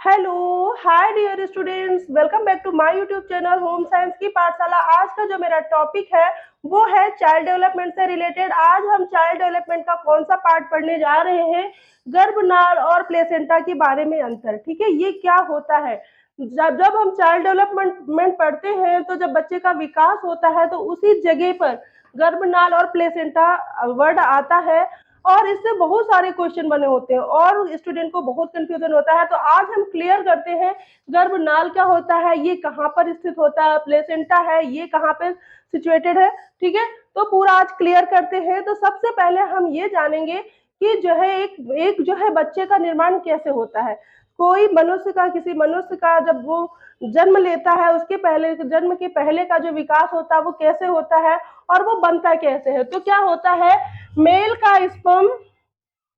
Hello, hi dear students, welcome back to my YouTube channel home science की पाठशाला। आज का जो मेरा टॉपिक है वो है चाइल्ड डेवलपमेंट से रिलेटेड। आज हम चाइल्ड डेवलपमेंट का कौन सा पार्ट पढ़ने जा रहे हैं? गर्भनाल और प्लेसेंटा के बारे में अंतर। ठीक है, ये क्या होता है? जब जब हम चाइल्ड डेवलपमेंट पढ़ते हैं तो जब बच्चे का विकास होता है तो उसी जगह पर गर्भनाल और प्लेसेंटा वर्ड आता है और इससे बहुत सारे क्वेश्चन बने होते हैं और स्टूडेंट को बहुत कंफ्यूजन होता है। तो आज हम क्लियर करते हैं गर्भनाल क्या होता है, ये कहाँ पर स्थित होता है, प्लेसेंटा है ये कहाँ पे सिचुएटेड है। ठीक है, तो पूरा आज क्लियर करते हैं। तो सबसे पहले हम ये जानेंगे कि जो है एक जो है बच्चे का निर्माण कैसे होता है। कोई मनुष्य का, किसी मनुष्य का जब वो जन्म लेता है उसके पहले, जन्म के पहले का जो विकास होता है वो कैसे होता है और वो बनता कैसे है। तो क्या होता है, मेल का स्पर्म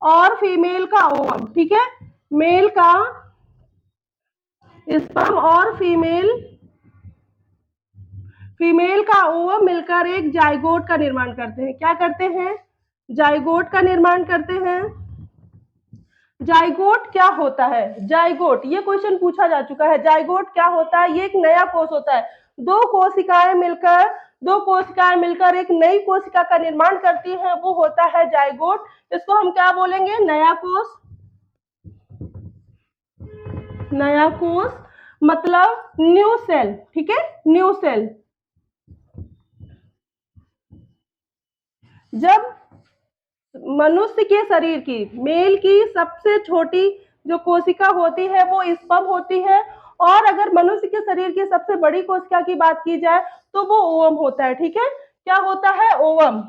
और फीमेल का ओवम। ठीक है, मेल का स्पर्म और फीमेल का ओवम मिलकर एक जाइगोट का निर्माण करते हैं। क्या करते हैं? जाइगोट का निर्माण करते हैं। जाइगोट क्या होता है? जाइगोट, ये क्वेश्चन पूछा जा चुका है। जाइगोट क्या होता है? ये एक नया कोष होता है। दो कोशिकाएं मिलकर एक नई कोशिका का निर्माण करती हैं, वो होता है जाइगोट। इसको हम क्या बोलेंगे? नया कोष। नया कोष मतलब न्यू सेल। ठीक है, न्यू सेल। जब मनुष्य के शरीर की, मेल की सबसे छोटी जो कोशिका होती है वो स्पर्म होती है, और अगर मनुष्य के शरीर की सबसे बड़ी कोशिका की बात की जाए तो वो ओवम होता है। ठीक है, क्या होता है? ओवम।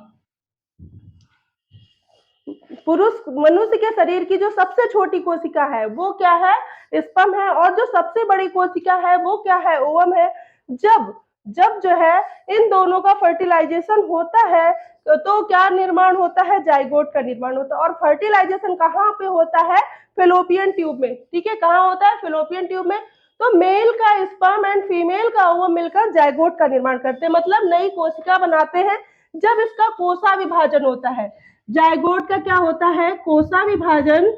पुरुष मनुष्य के शरीर की जो सबसे छोटी कोशिका है वो क्या है? स्पर्म है, और जो सबसे बड़ी कोशिका है वो क्या है? ओवम है। जब जब जो है इन दोनों का फर्टिलाइजेशन होता है तो क्या निर्माण होता है? जाइगोट का निर्माण होता है। और फर्टिलाइजेशन कहाँ पे होता है? फेलोपियन ट्यूब में। ठीक है, कहाँ होता है? फेलोपियन ट्यूब में। तो मेल का स्पर्म एंड फीमेल का ओवम मिलकर जाइगोट का निर्माण करते हैं, मतलब नई कोशिका बनाते हैं। जब इसका कोशा विभाजन होता है, जाइगोट का क्या होता है? कोशा विभाजन।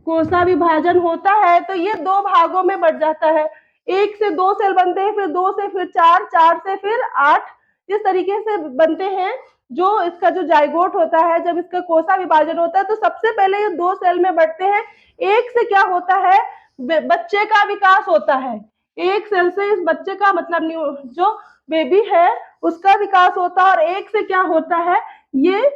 कोशा विभाजन होता है तो ये दो भागों में बढ़ जाता है। एक से दो सेल बनते हैं, फिर दो से फिर चार, चार से फिर आठ, इस तरीके से बनते हैं। जो इसका जो जाइगोट होता है, जब इसका कोशा विभाजन होता है तो सबसे पहले ये दो सेल में बढ़ते हैं। एक से क्या होता है? बच्चे का विकास होता है। एक सेल से इस बच्चे का मतलब न्यू जो बेबी है उसका विकास होता है, और एक से क्या होता है? ये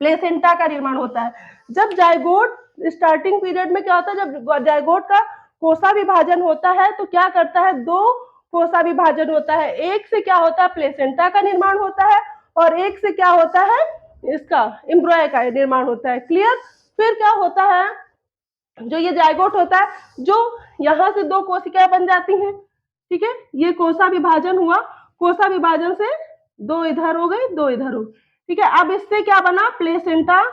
प्लेसेंटा का निर्माण होता है। जब जाइगोट स्टार्टिंग पीरियड में क्या होता है, जब जाइगोट का कोशा विभाजन होता है तो क्या करता है? दो कोशा विभाजन होता है। एक से क्या होता है? प्लेसेंटा का निर्माण होता है, और एक से क्या होता है? इसका एम्ब्रॉय का निर्माण होता है। क्लियर? फिर क्या होता है? जो ये जाइगोट होता है, जो यहाँ से दो कोशिकाएं बन जाती हैं। ठीक है, ये कोशा विभाजन हुआ, कोशा विभाजन से दो इधर हो गई, दो इधर हो गई। ठीक है, अब इससे क्या बना? प्लेसेंटा।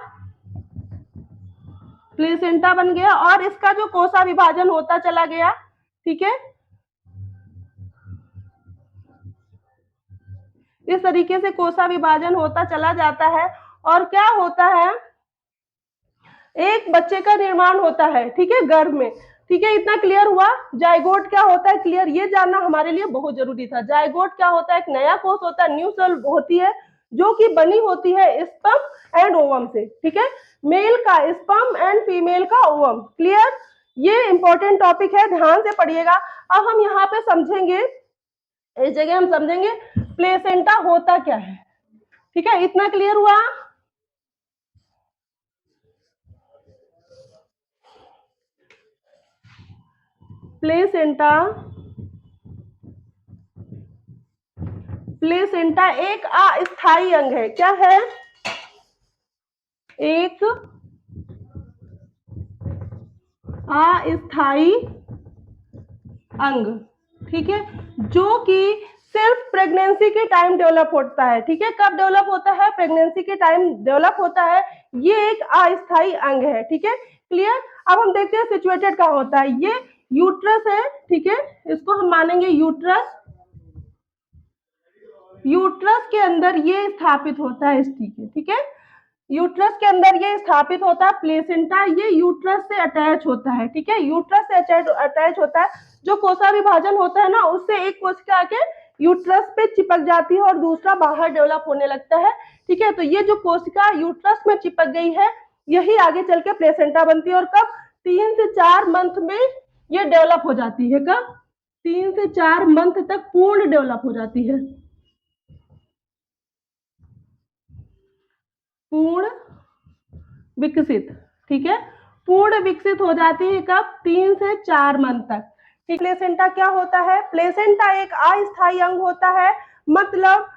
प्लेसेंटा बन गया, और इसका जो कोशा विभाजन होता चला गया। ठीक है, इस तरीके से कोशा विभाजन होता चला जाता है, और क्या होता है? एक बच्चे का निर्माण होता है। ठीक है, गर्भ में। ठीक है, इतना क्लियर हुआ। जाइगोट क्या होता है? क्लियर, ये जानना हमारे लिए बहुत जरूरी था। जाइगोट क्या होता है? एक नया कोष होता है, न्यू सेल होती है, जो कि बनी होती है स्पर्म एंड ओवम से। ठीक है, मेल का स्पर्म एंड फीमेल का ओवम। क्लियर? ये इंपॉर्टेंट टॉपिक है, ध्यान से पढ़िएगा। अब हम यहाँ पे समझेंगे, इस जगह हम समझेंगे प्लेसेंटा होता क्या है। ठीक है, इतना क्लियर हुआ। प्लेसेंटा, प्लेसेंटा एक अस्थायी अंग है। क्या है? एक अस्थायी अंग। ठीक है, जो कि सिर्फ प्रेगनेंसी के टाइम डेवलप होता है। ठीक है, कब डेवलप होता है? प्रेगनेंसी के टाइम डेवलप होता है। ये एक अस्थायी अंग है। ठीक है, क्लियर? अब हम देखते हैं सिचुएटेड कहाँ होता है। ये यूट्रस है। ठीक है, इसको हम मानेंगे यूट्रस। यूट्रस के अंदर ये स्थापित होता है। ठीक है, ठीक है, यूट्रस के अंदर ये स्थापित होता है प्लेसेंटा, ये यूट्रस से अटैच होता है, ठीक है, यूट्रस से अटैच होता है। जो कोशिका विभाजन होता है ना, उससे एक कोशिका आके यूट्रस पे चिपक जाती है और दूसरा बाहर डेवलप होने लगता है, ठीक है। तो ये जो कोशिका यूट्रस में चिपक गई है, यही आगे चल के प्लेसेंटा बनती है। और कब? 3 से 4 मंथ में ये डेवलप हो जाती है। कब? 3 से 4 मंथ तक पूर्ण डेवलप हो जाती है, पूर्ण विकसित, ठीक है, पूर्ण विकसित हो जाती है। कब? 3 से 4 मंथ तक। ठीक, प्लेसेंटा क्या होता है? प्लेसेंटा एक अस्थायी अंग होता है, मतलब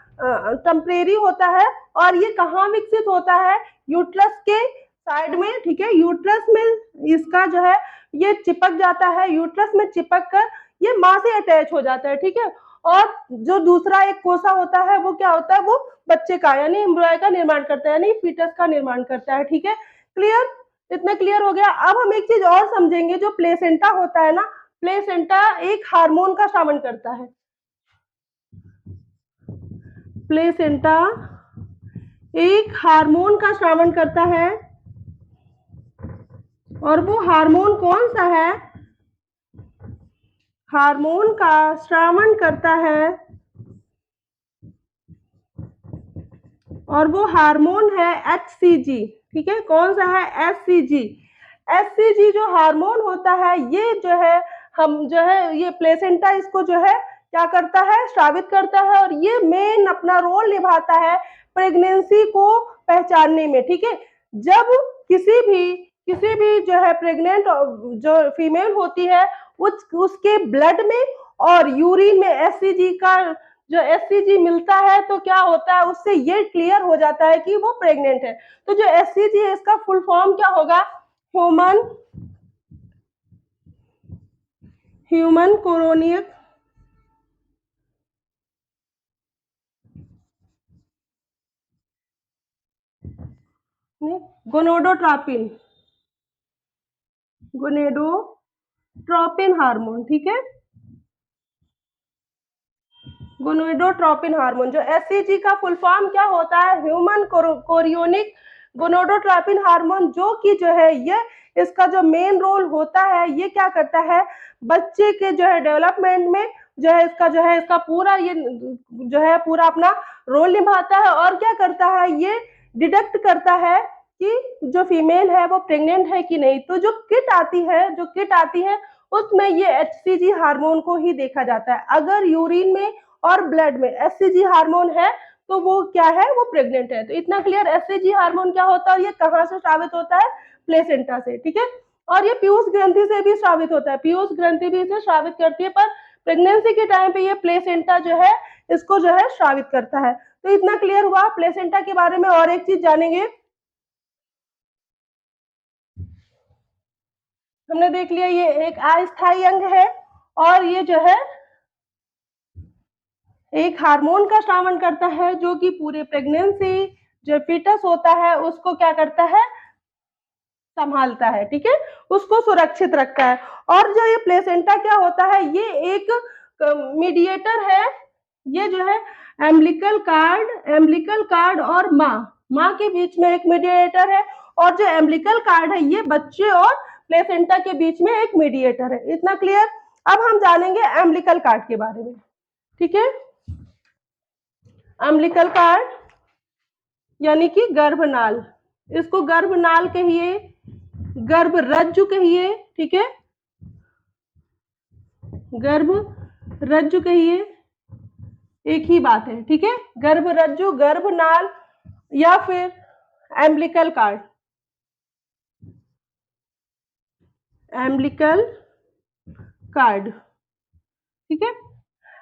टेम्परेरी होता है। और ये कहाँ विकसित होता है? यूट्रस के साइड में, ठीक है, यूट्रस में इसका जो है ये चिपक जाता है, यूट्रस में चिपक कर ये मां से अटैच हो जाता है, ठीक है। और जो दूसरा एक कोसा होता है वो क्या होता है? वो बच्चे का यानी एम्ब्रॉय का निर्माण करता है, यानी फीटस का निर्माण करता है, ठीक है। क्लियर? इतना क्लियर हो गया। अब हम एक चीज और समझेंगे, जो प्लेसेंटा होता है ना, प्लेसेंटा एक हार्मोन का श्रावण करता है। प्लेसेंटा एक हार्मोन का श्रावण करता है, और वो हार्मोन कौन सा है? हार्मोन का श्रावण करता है, और वो हार्मोन है HCG, ठीक है। कौन सा है? HCG। HCG जो हार्मोन होता है, ये जो है हम जो है ये प्लेसेंटा इसको जो है क्या करता है? स्रावित करता है, और ये मेन अपना रोल निभाता है प्रेगनेंसी को पहचानने में, ठीक है। जब किसी भी जो है प्रेग्नेंट जो फीमेल होती है, उसके ब्लड में और यूरिन में HCG का जो HCG मिलता है, तो क्या होता है? उससे ये क्लियर हो जाता है कि वो प्रेग्नेंट है। तो जो HCG है, इसका फुल फॉर्म क्या होगा? ह्यूमन कोरोनिक गोनोडोट्रोपिन, गोनेडोट्रोपिन हार्मोन, ठीक है। गोनेडोट्रोपिन हार्मोन, जो HCG का फुल फॉर्म क्या होता है? ह्यूमन कोरियोनिक गोनेडोट्रोपिन हार्मोन, जो कि जो है ये इसका जो मेन रोल होता है, ये क्या करता है? बच्चे के जो है डेवलपमेंट में जो है इसका पूरा ये जो है पूरा अपना रोल निभाता है। और क्या करता है? ये डिटेक्ट करता है कि जो फीमेल है वो प्रेग्नेंट है कि नहीं। तो जो किट आती है उसमें ये HCG हार्मोन को ही देखा जाता है। अगर यूरिन में और ब्लड में HCG हार्मोन है, तो वो क्या है? वो प्रेग्नेंट है। तो इतना क्लियर? HCG हार्मोन क्या होता है? ये कहाँ से स्रावित होता है? प्लेसेंटा से, ठीक है। और ये पीयूष ग्रंथि से भी स्रावित होता है, पीयूष ग्रंथि भी इसे स्रावित करती है, पर प्रेगनेंसी के टाइम पे ये प्लेसेंटा जो है इसको जो है स्रावित करता है। तो इतना क्लियर हुआ प्लेसेंटा के बारे में। और एक चीज जानेंगे, हमने देख लिया ये एक अस्थायी अंग है, और ये जो है एक हार्मोन का श्रावण करता है, जो कि पूरे प्रेगनेंसी जो फीटस होता है उसको क्या करता है? संभालता है, ठीक है, उसको सुरक्षित रखता है। और जो ये प्लेसेंटा क्या होता है? ये एक मीडिएटर है, ये जो है एम्बिलिकल कार्ड और माँ के बीच में एक मीडिएटर है। और जो एम्बिलिकल कार्ड है, ये बच्चे और प्लेसेंटा के बीच में एक मीडिएटर है। इतना क्लियर? अब हम जानेंगे एम्बिलिकल कार्ड के बारे में, ठीक है। अम्बिलिकल कार्ड यानी कि गर्भनाल, इसको गर्भनाल कहिए, गर्भरज्जु कहिए, ठीक है, गर्भ रज्जु कहिए, एक ही बात है, ठीक है। गर्भरज्जु, गर्भनाल या फिर एम्बिलिकल कार्ड, एम्बिलिकल कार्ड, ठीक है,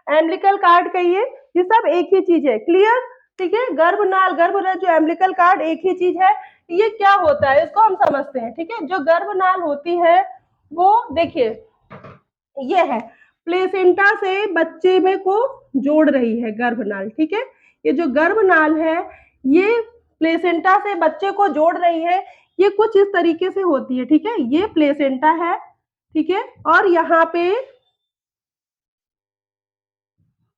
एम्बिलिकल कार्ड कहिए, ये सब एक ही चीज है। क्लियर? ठीक है, गर्भनाल, गर्भरज्जु, एम्बिलिकल कार्ड एक ही चीज है। ये क्या होता है इसको हम समझते हैं, ठीक है। जो गर्भनाल होती है वो देखिए ये है, प्लेसेंटा से बच्चे में को जोड़ रही है गर्भनाल, ठीक है। ये जो गर्भनाल है ये प्लेसेंटा से बच्चे को जोड़ रही है। ये कुछ इस तरीके से होती है, ठीक है। ये प्लेसेंटा है, ठीक है, और यहाँ पे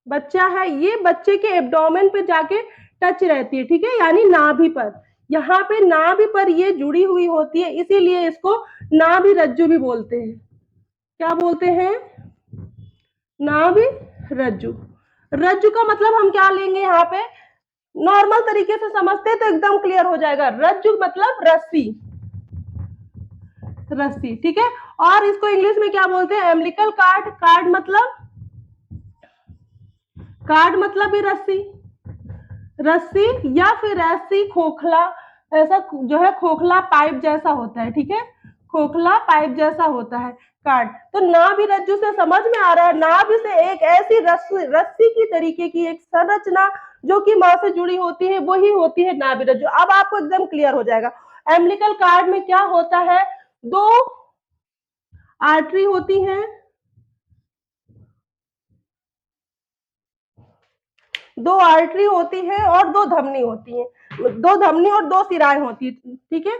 बच्चा है, ये बच्चे के एब्डोमेन पे जाके टच रहती है, ठीक है, यानी नाभि पर। यहाँ पे नाभि पर ये जुड़ी हुई होती है, इसीलिए इसको नाभि रज्जु भी बोलते हैं। क्या बोलते हैं? नाभि रज्जु। रज्जु का मतलब हम क्या लेंगे यहाँ पे? नॉर्मल तरीके से समझते हैं तो एकदम क्लियर हो जाएगा। रज्जु मतलब रस्सी, रस्सी, ठीक है। और इसको इंग्लिश में क्या बोलते हैं? Umbilical card. कार्ड मतलब भी रस्सी, रस्सी या फिर ऐसी खोखला, ऐसा जो है खोखला पाइप जैसा होता है, ठीक है, खोखला पाइप जैसा होता है कार्ड। तो नाभि रज्जु से समझ में आ रहा है, नाभि से एक ऐसी रस्सी की तरीके की एक संरचना जो कि मां से जुड़ी होती है, वही होती है नाभि रज्जु। अब आपको एकदम क्लियर हो जाएगा। एम्बिलिकल कार्ड में क्या होता है? दो आर्टरी होती हैं, दो आर्टरी होती है और दो धमनी होती है, दो धमनी और दो सिराएं होती है, ठीक है।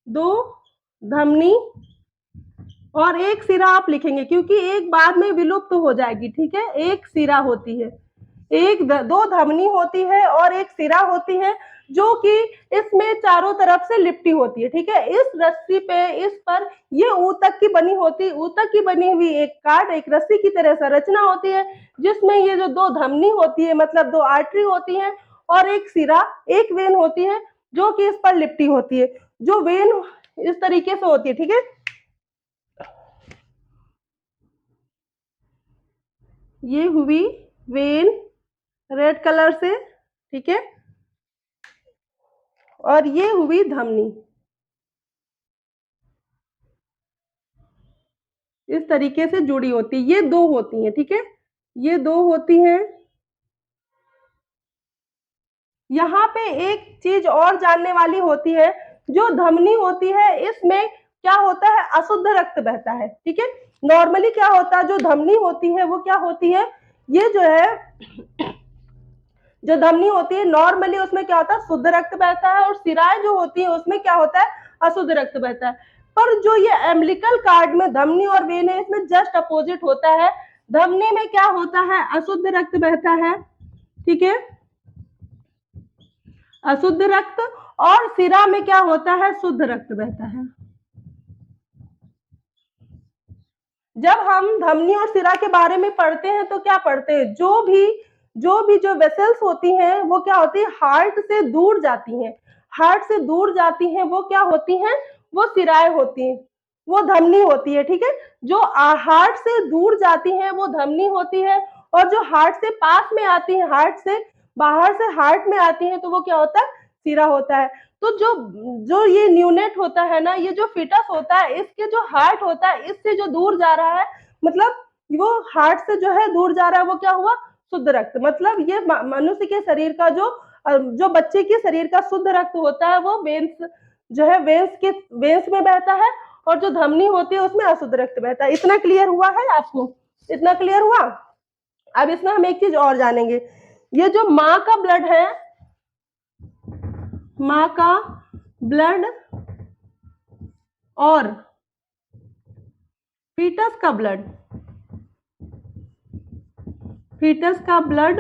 दो धमनी और एक सिरा आप लिखेंगे क्योंकि एक बाद में विलुप्त हो जाएगी, ठीक है। एक सिरा होती है, दो धमनी होती है और एक सिरा होती है जो कि इसमें चारों तरफ से लिपटी होती है, ठीक है। इस रस्सी पे, इस पर ये ऊतक की बनी होती, ऊतक की बनी हुई एक कार्ड, एक रस्सी की तरह संरचना होती है जिसमें ये जो दो धमनी होती है मतलब दो आर्टरी होती है और एक सिरा, एक वेन होती है जो कि इस पर लिपटी होती है, जो वेन इस तरीके से होती है, ठीक है। ये हुई वेन रेड कलर से, ठीक है, और ये हुई धमनी, इस तरीके से जुड़ी होती है। ये दो होती हैं, ठीक है, ये दो होती हैं। यहाँ पे एक चीज और जानने वाली होती है, जो धमनी होती है इसमें क्या होता है? अशुद्ध रक्त बहता है, ठीक है। नॉर्मली क्या होता है, जो धमनी होती है वो क्या होती है? ये जो है, जो धमनी होती है नॉर्मली उसमें क्या होता है? शुद्ध रक्त बहता है, और सिराएं जो होती है उसमें क्या होता है? अशुद्ध रक्त बहता है। पर जो ये एम्बिलिकल कार्ड में धमनी और वेन है, इसमें जस्ट अपोजिट होता है। धमनी में क्या होता है? अशुद्ध रक्त बहता है, ठीक है, अशुद्ध रक्त। और सिरा में क्या होता है? शुद्ध रक्त बहता है। जब हम धमनी और सिरा के बारे में पढ़ते हैं तो क्या पढ़ते हैं? जो वेसल्स होती हैं वो क्या होती है? हार्ट से दूर जाती हैं, हार्ट से दूर जाती हैं, वो क्या होती हैं? वो सिराएं होती हैं, वो धमनी होती है, ठीक है। जो हार्ट से दूर जाती हैं वो धमनी होती है, और जो हार्ट से पास में आती है, हार्ट से बाहर से हार्ट में आती है, तो वो क्या होता है? सिरा होता है। तो जो जो ये न्यूनेट होता है ना, ये जो फिटस होता है, इसके जो हार्ट होता है इससे जो दूर जा रहा है, मतलब वो हार्ट से जो है दूर जा रहा है, वो क्या हुआ? शुद्ध रक्त। मतलब ये मनुष्य के शरीर का जो बच्चे के शरीर का शुद्ध रक्त होता है वो वेन्स जो है वेन्स में बहता है, और जो धमनी होती है उसमें अशुद्ध रक्त बहता है। इतना क्लियर हुआ है आपको? इतना क्लियर हुआ? अब इसमें हम एक चीज और जानेंगे। ये जो माँ का ब्लड है, माँ का ब्लड और फीटस का ब्लड, फीटस का ब्लड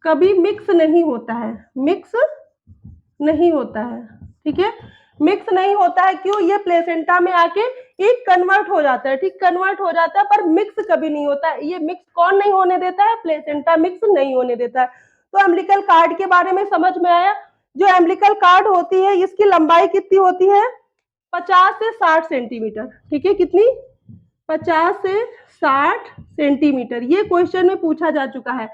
कभी मिक्स नहीं होता है, मिक्स नहीं होता है, ठीक है। मिक्स नहीं होता है, क्यों? ये प्लेसेंटा में आके एक कन्वर्ट हो जाता है, ठीक, कन्वर्ट हो जाता है, पर मिक्स कभी नहीं होता है। ये मिक्स कौन नहीं होने देता है? प्लेसेंटा मिक्स नहीं होने देता है। तो एम्बिलिकल कार्ड के बारे में समझ में आया। जो एम्बिलिकल कार्ड होती है इसकी लंबाई कितनी होती है? 50 से 60 सेंटीमीटर, ठीक है। कितनी? 50 से 60 सेंटीमीटर। ये क्वेश्चन में पूछा जा चुका है।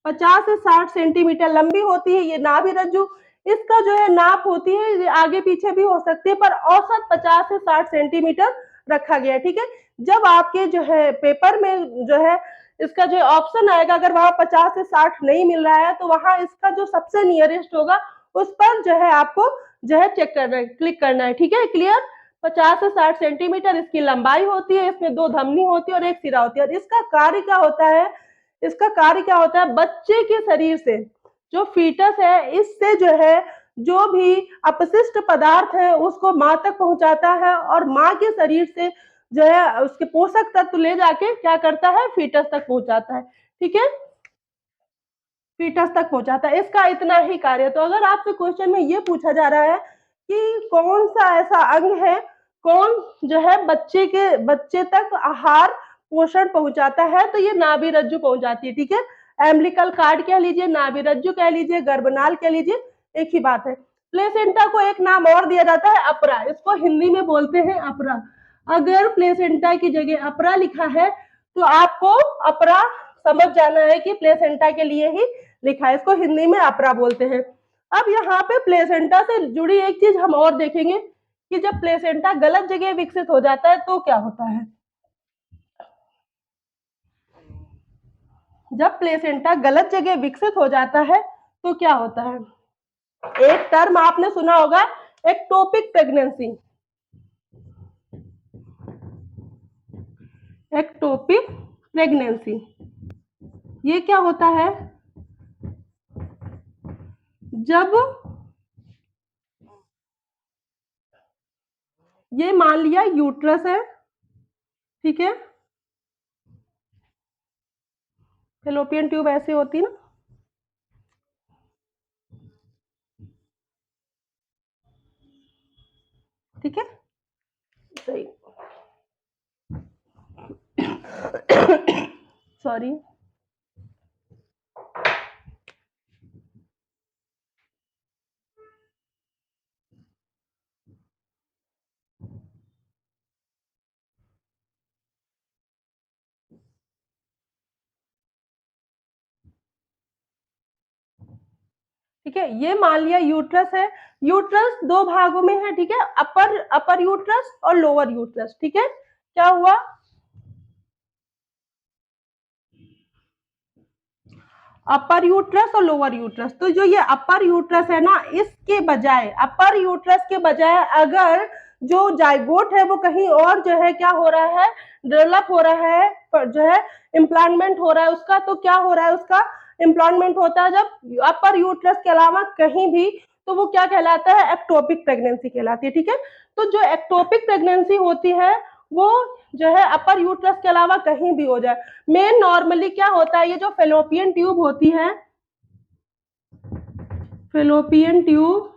50 से 60 सेंटीमीटर लंबी होती है ये नाभि रज्जु। इसका जो है नाप होती है, आगे पीछे भी हो सकती है, पर औसत 50 से 60 सेंटीमीटर रखा गया है, ठीक है। जब आपके जो है पेपर में जो है इसका जो ऑप्शन आएगा, अगर वहां 50 से 60 नहीं मिल रहा है तो वहां इसका जो सबसे नियरेस्ट होगा उस पर जो है आपको जो है चेक करना है, क्लिक करना है, ठीक है। क्लियर? 50 से 60 सेंटीमीटर इसकी लंबाई होती है, इसमें दो धमनी होती है और एक सिरा होती है। और इसका कार्य क्या होता है? इसका कार्य क्या होता है? बच्चे के शरीर से, जो फीटस है, इससे जो है जो भी अपशिष्ट पदार्थ है उसको माँ तक पहुंचाता है, और माँ के शरीर से जो है उसके पोषक तत्व ले जाके क्या करता है? फीटस तक पहुंचाता है, ठीक है। फीटस तक पहुंचाता है, इसका इतना ही कार्य। तो अगर आपसे क्वेश्चन में ये पूछा जा रहा है कि कौन सा ऐसा अंग है, कौन जो है बच्चे तक आहार पोषण पहुंचाता है, तो ये नाभि रज्जु पहुंच जाती है। ठीक है, एम्बिलिकल कार्ड कह लीजिए, नाभि रज्जु कह लीजिए, गर्भनाल कह लीजिए, एक ही बात है। प्लेसेंटा को एक नाम और दिया जाता है अपरा, इसको हिंदी में बोलते हैं अपरा। अगर प्लेसेंटा की जगह अपरा लिखा है तो आपको अपरा समझ जाना है कि प्लेसेंटा के लिए ही लिखा है, इसको हिंदी में अपरा बोलते हैं। अब यहाँ पे प्लेसेंटा से जुड़ी एक चीज हम और देखेंगे कि जब प्लेसेंटा गलत जगह विकसित हो जाता है तो क्या होता है। जब प्लेसेंटा गलत जगह विकसित हो जाता है तो क्या होता है। एक टर्म आपने सुना होगा, एक्टोपिक प्रेगनेंसी। एक्टोपिक प्रेगनेंसी, ये क्या होता है, जब ये मान लिया यूट्रस है, ठीक है, फैलोपियन ट्यूब ऐसी होती ना, ठीक है, सही, सॉरी। ठीक है, ये मान लिया यूट्रस है। यूट्रस दो भागों में है, ठीक है, अपर यूट्रस और लोअर यूट्रस। ठीक है, क्या हुआ, अपर यूट्रस और लोअर यूट्रस। तो जो ये अपर यूट्रस है ना, इसके बजाय, अपर यूट्रस के बजाय अगर जो जाइगोट है वो कहीं और जो है क्या हो रहा है, डेवलप हो रहा है, जो है इम्प्लांटमेंट हो रहा है उसका, तो क्या हो रहा है, उसका इम्प्लांटमेंट होता है जब अपर यूट्रस के अलावा कहीं भी, तो वो क्या कहलाता है, एक्टोपिक प्रेगनेंसी कहलाती है। ठीक है, तो जो एक्टोपिक प्रेगनेंसी होती है वो जो है अपर यूट्रस के अलावा कहीं भी हो जाए। मेन नॉर्मली क्या होता है, ये जो फेलोपियन ट्यूब होती है, फेलोपियन ट्यूब,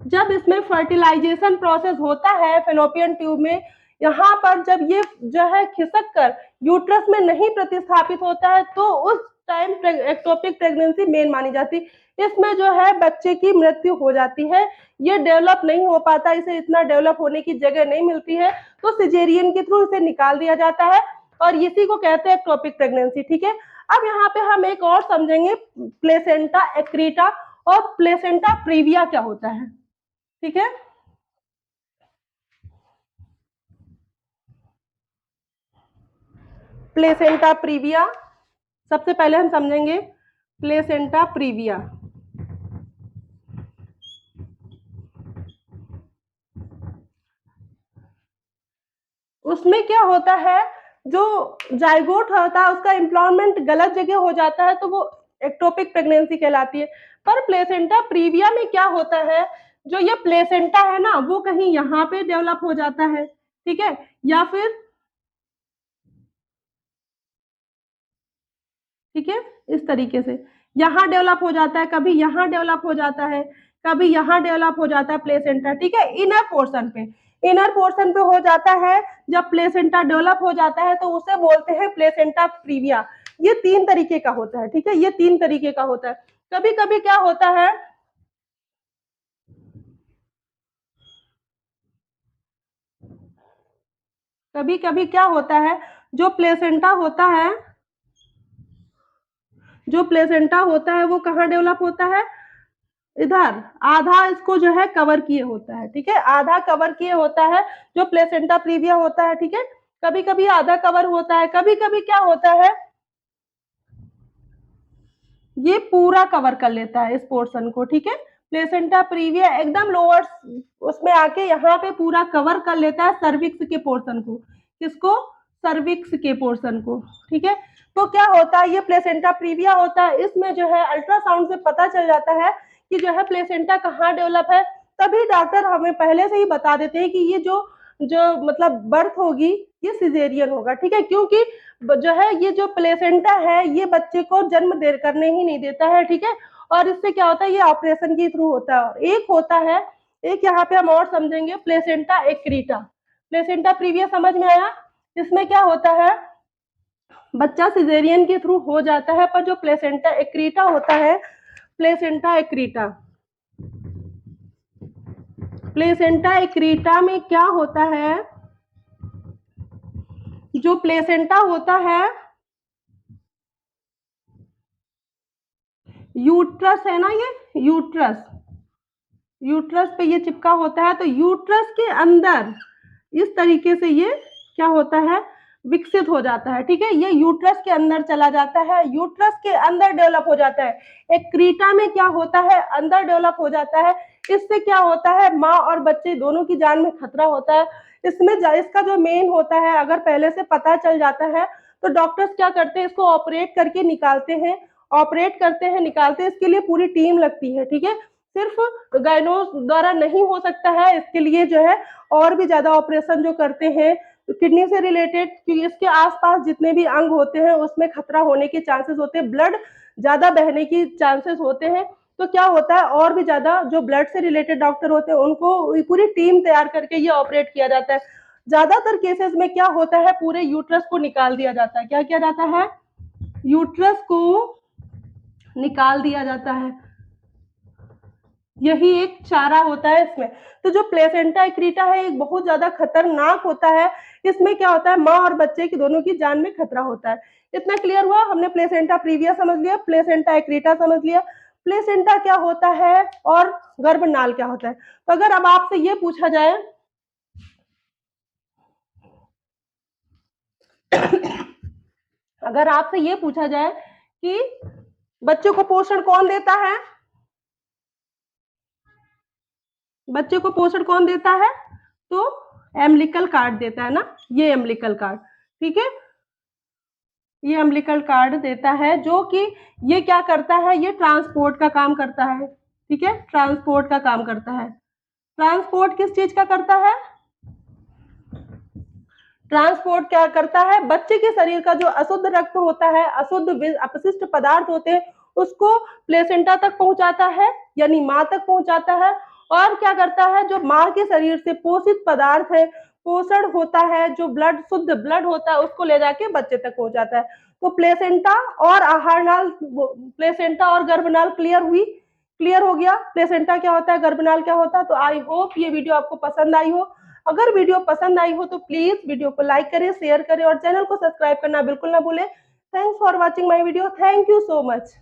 जब इसमें फर्टिलाइजेशन प्रोसेस होता है फेलोपियन ट्यूब में, यहाँ पर जब ये जो है खिसक कर यूट्रस में नहीं प्रतिस्थापित होता है तो उस टाइम एक्टोपिक प्रेगनेंसी मेन मानी जाती है। इसमें जो है बच्चे की मृत्यु हो जाती है, ये डेवलप नहीं हो पाता, इसे इतना डेवलप होने की जगह नहीं मिलती है, तो सिजेरियन के थ्रू इसे निकाल दिया जाता है और इसी को कहते हैं एक्टोपिक प्रेगनेंसी। ठीक है, अब यहाँ पे हम एक और समझेंगे, प्लेसेंटा एक्रीटा और प्लेसेंटा प्रीविया क्या होता है। ठीक है, प्लेसेंटा प्रीविया, सबसे पहले हम समझेंगे प्लेसेंटा प्रीविया। उसमें क्या होता है, जो जाइगोट होता है उसका इम्प्लॉयमेंट गलत जगह हो जाता है तो वो एक्टोपिक प्रेगनेंसी कहलाती है। पर प्लेसेंटा प्रीविया में क्या होता है, जो ये प्लेसेंटा है ना वो कहीं यहाँ पे डेवलप हो जाता है, ठीक है, या फिर, ठीक है, इस तरीके से यहाँ डेवलप हो जाता है, कभी यहाँ डेवलप हो जाता है, कभी यहाँ डेवलप हो जाता है प्लेसेंटा। ठीक है, इनर पोर्शन पे, इनर पोर्शन पे हो जाता है, जब प्लेसेंटा डेवलप हो जाता है तो उसे बोलते हैं प्लेसेंटा प्रीविया। ये तीन तरीके का होता है, ठीक है, ये तीन तरीके का होता है। कभी कभी क्या होता है, कभी कभी क्या होता है, जो प्लेसेंटा होता है, जो प्लेसेंटा होता है वो कहाँ डेवलप होता है, इधर आधा इसको जो है कवर किए होता है। ठीक है, आधा कवर किए होता है जो प्लेसेंटा प्रीविया होता है। ठीक है, कभी कभी आधा कवर होता है, कभी कभी क्या होता है, ये पूरा कवर कर लेता है इस पोर्शन को। ठीक है, प्लेसेंटा प्रीविया एकदम लोअर उसमें आके यहाँ पे पूरा कवर कर लेता है सर्विक्स के पोर्शन को, किसको, सर्विक्स के पोर्शन को। ठीक है, तो क्या होता है, ये प्लेसेंटा प्रीविया होता है, इसमें जो है अल्ट्रासाउंड से पता चल जाता है कि जो है प्लेसेंटा कहाँ डेवलप है। तभी डॉक्टर हमें पहले से ही बता देते हैं कि ये जो जो मतलब बर्थ होगी ये सिजेरियन होगा, ठीक है, क्योंकि जो है ये जो प्लेसेंटा है ये बच्चे को जन्म दे करने ही नहीं देता है, ठीक है। और इससे क्या होता है, ये ऑपरेशन के थ्रू होता है। और एक होता है, एक यहाँ पे हम और समझेंगे, प्लेसेंटा एक्रीटा। प्लेसेंटा प्रीवियस समझ में आया। इसमें क्या होता है, बच्चा सिजेरियन के थ्रू हो जाता है, पर जो प्लेसेंटा एक्रीटा होता है, प्लेसेंटा एक्रीटा, प्लेसेंटा एक्रीटा में क्या होता है, जो प्लेसेंटा होता है, यूट्रस है ना, ये यूट्रस, यूट्रस पे ये चिपका होता है। तो यूट्रस के अंदर इस तरीके से ये क्या होता है, विकसित हो जाता है, ठीक है। ये यूट्रस के अंदर चला जाता है, यूट्रस के अंदर डेवलप हो जाता है। एक्रीटा में क्या होता है, अंदर डेवलप हो जाता है। इससे क्या होता है, माँ और बच्चे दोनों की जान में खतरा होता है। इसमें इसका जो मेन होता है, अगर पहले से पता चल जाता है तो डॉक्टर्स क्या करते हैं, इसको ऑपरेट करके निकालते हैं, ऑपरेट करते हैं, निकालते हैं। इसके लिए पूरी टीम लगती है, ठीक है। सिर्फ गायनो द्वारा नहीं हो सकता है, इसके लिए जो है और भी ज्यादा ऑपरेशन जो करते हैं किडनी से रिलेटेड, क्योंकि इसके आसपास जितने भी अंग होते हैं उसमें खतरा होने के चांसेस होते हैं, ब्लड ज्यादा बहने की चांसेस होते हैं। तो क्या होता है, और भी ज्यादा जो ब्लड से रिलेटेड डॉक्टर होते हैं उनको पूरी टीम तैयार करके ये ऑपरेट किया जाता है। ज्यादातर केसेस में क्या होता है, पूरे यूट्रस को निकाल दिया जाता है। क्या किया जाता है, यूट्रस को निकाल दिया जाता है, यही एक चारा होता है इसमें। तो जो प्लेसेंटा एक्रीटा है एक बहुत ज्यादा खतरनाक होता है। इसमें क्या होता है, माँ और बच्चे की दोनों की जान में खतरा होता है। इतना क्लियर हुआ, हमने प्लेसेंटा प्रीविया समझ लिया, प्लेसेंटा एक्रीटा समझ लिया, प्लेसेंटा क्या होता है और गर्भनाल क्या होता है। तो अगर अब आपसे ये पूछा जाए अगर आपसे ये पूछा जाए कि बच्चों को पोषण कौन देता है, बच्चे को पोषण कौन देता है, तो एम्बलिकल कार्ड देता है ना, ये एम्बलिकल कार्ड, ठीक है, ये एम्बलिकल कार्ड देता है, जो कि ये क्या करता है, ये ट्रांसपोर्ट का काम करता है, ठीक है, ट्रांसपोर्ट का काम करता है। ट्रांसपोर्ट किस चीज का करता है, ट्रांसपोर्ट क्या करता है, बच्चे के शरीर का जो अशुद्ध रक्त होता है, अशुद्ध अपशिष्ट पदार्थ होते हैं, उसको प्लेसेंटा तक पहुंचाता है, यानी माँ तक पहुंचाता है। और क्या करता है, जो माँ के शरीर से पोषित पदार्थ है, पोषण होता है, जो ब्लड, शुद्ध ब्लड होता है, उसको ले जाके बच्चे तक पहुंचाता है। तो प्लेसेंटा और आहार नाल, प्लेसेंटा और गर्भनाल क्लियर हुई, क्लियर हो गया प्लेसेंटा क्या होता है, गर्भनाल क्या होता है। तो आई होप ये वीडियो आपको पसंद आई हो। अगर वीडियो पसंद आई हो तो प्लीज वीडियो को लाइक करें, शेयर करें और चैनल को सब्सक्राइब करना बिल्कुल ना भूलें। Thanks for watching my video, thank you so much.